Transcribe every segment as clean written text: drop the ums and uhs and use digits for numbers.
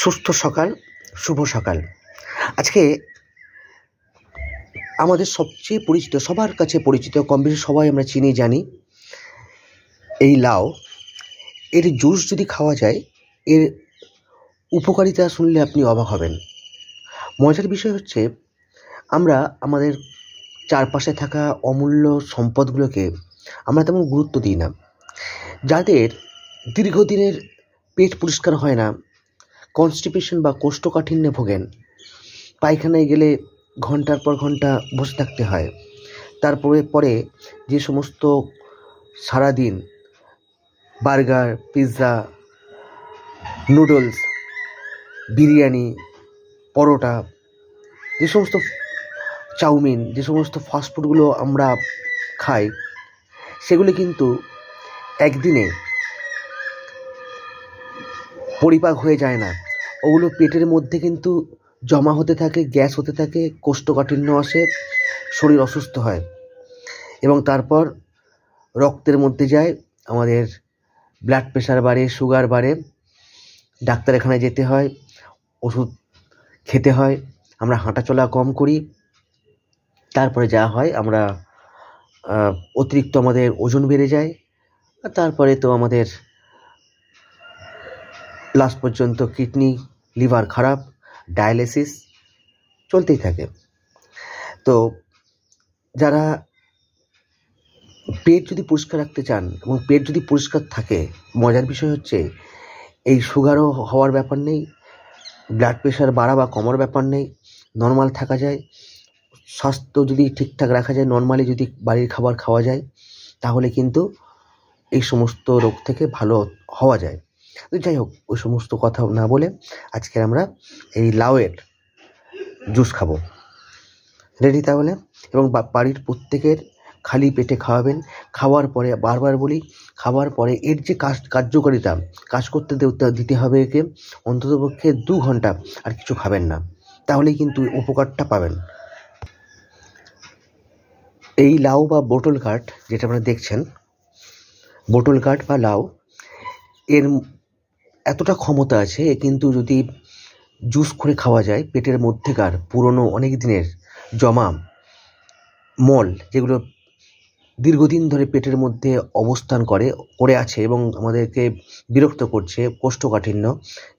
সুস্থ সকাল, শুভ সকাল। আজকে আমাদের সবচেয়ে পরিচিত, সবার কাছে পরিচিত, কম বেশি সবাই আমরা চিনি জানি এই লাউ। এর জুস যদি খাওয়া যায়, এর উপকারিতা শুনলে আপনি অবাক হবেন। মজার বিষয় হচ্ছে, আমরা আমাদের চারপাশে থাকা অমূল্য সম্পদগুলোকে আমরা তেমন গুরুত্ব দিই না। যাদের দীর্ঘদিনের পেট পরিষ্কার হয় না, কনস্টিপেশন বা কোষ্ঠকাঠিন্যে ভোগেন, পায়খানায় গেলে ঘন্টার পর ঘন্টা বসে থাকতে হয়, পরে যে সমস্ত সারাদিন বার্গার, পিৎজা, নুডলস, বিরিয়ানি, পরোটা, যে সমস্ত চাউমিন, যে সমস্ত ফাস্টফুডগুলো আমরা খাই, সেগুলো কিন্তু একদিনে পরিপাক হয়ে যায় না। ওগুলো পেটের মধ্যে কিন্তু জমা হতে থাকে, গ্যাস হতে থাকে, কোষ্ঠকাঠিন্য আসে, শরীর অসুস্থ হয় এবং তারপর রক্তের মধ্যে যায়, আমাদের ব্লাড প্রেশার বাড়ে, সুগার বাড়ে, ডাক্তারখানায় যেতে হয়, ওষুধ খেতে হয়, আমরা হাঁটাচলা কম করি, তারপরে যা হয় আমরা অতিরিক্ত আমাদের ওজন বেড়ে যায়, আর তারপরে তো আমাদের লাস্ট পর্যন্ত কিডনি, লিভার খারাপ, ডায়ালিসিস চলতেই থাকে। তো যারা পেট যদি পরিষ্কার রাখতে চান এবং পেট যদি পরিষ্কার থাকে, মজার বিষয় হচ্ছে এই সুগারও হওয়ার ব্যাপার নেই, ব্লাড প্রেশার বাড়া বা কমার ব্যাপার নেই, নর্মাল থাকা যায়। স্বাস্থ্য যদি ঠিকঠাক রাখা যায়, নর্মালি যদি বাড়ির খাবার খাওয়া যায়, তাহলে কিন্তু এই সমস্ত রোগ থেকে ভালো হওয়া যায়। তো যাই হোক, ওই সমস্ত কথা না বলে আজকে আমরা এই লাউয়ের জুস খাবো। রেডি তাহলে? এবং বাড়ির প্রত্যেকের খালি পেটে খাওয়াবেন। খাওয়ার পরে, বারবার বলি, খাওয়ার পরে এর যে কার্যকারিতা, কাজ করতে দিতে হবে একে অন্ততপক্ষে 2 ঘন্টা, আর কিছু খাবেন না, তাহলেই কিন্তু উপকারটা পাবেন। এই লাউ বা বোটল কাঠ যেটা আপনারা দেখছেন, বোটল কাঠ বা লাউ, এর এতটা ক্ষমতা আছে, কিন্তু যদি জুস করে খাওয়া যায়, পেটের মধ্যেকার পুরনো অনেক দিনের জমা মল, যেগুলো দীর্ঘদিন ধরে পেটের মধ্যে অবস্থান করে আছে এবং আমাদেরকে বিরক্ত করছে, কোষ্ঠকাঠিন্য,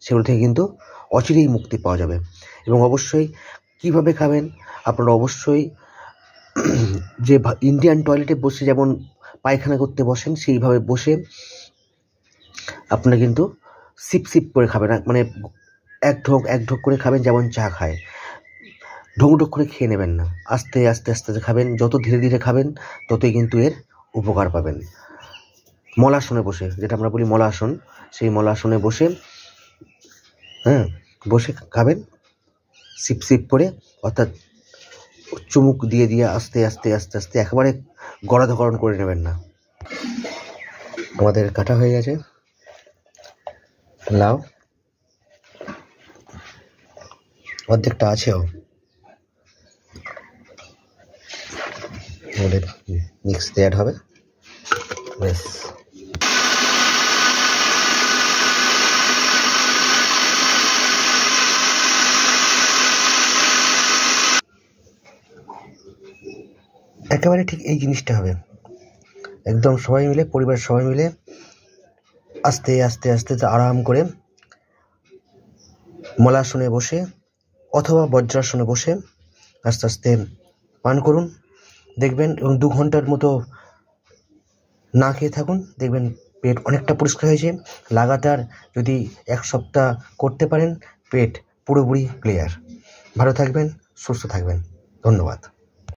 সেগুলো থেকে কিন্তু অচিরেই মুক্তি পাওয়া যাবে। এবং অবশ্যই কিভাবে খাবেন, আপনারা অবশ্যই যে ইন্ডিয়ান টয়লেটে বসে যেমন পায়খানা করতে বসেন, সেইভাবে বসে আপনারা কিন্তু সিপ সিপ করে খাবেন, মানে এক ঢোক করে খাবেন, যেমন চা খায়। ঢোক করে খেয়ে নেবেন না, আস্তে আস্তে আস্তে খাবেন। যত ধীরে ধীরে খাবেন, ততই কিন্তু এর উপকার পাবেন। মলাসনে বসে, যেটা আমরা বলি মলাসন, সেই মলাসনে বসে বসে খাবেন, সিপ সিপ করে, অর্থাৎ চুমুক দিয়ে আস্তে আস্তে আস্তে আস্তে, একেবারে গড়াধকরণ করে নেবেন না। আমাদের কাটা হয়ে গেছে লাউ, অর্ধেকটা আছেও, আমাদের মিক্স অ্যাড হবে। বেশ, একেবারে ঠিক এই জিনিসটা হবে, একদম সবাই মিলে, পরিবারের সবাই মিলে আস্তে আস্তে আস্তে আরাম করে মলাসনে বসে অথবা বজ্রাসনে বসে আস্তে আস্তে পান করুন, দেখবেন। এবং 2 ঘন্টার মতো না খেয়ে থাকুন, দেখবেন পেট অনেকটা পরিষ্কার হয়েছে। লাগাতার যদি 1 সপ্তাহ করতে পারেন, পেট পুরোপুরি ক্লিয়ার। ভালো থাকবেন, সুস্থ থাকবেন। ধন্যবাদ।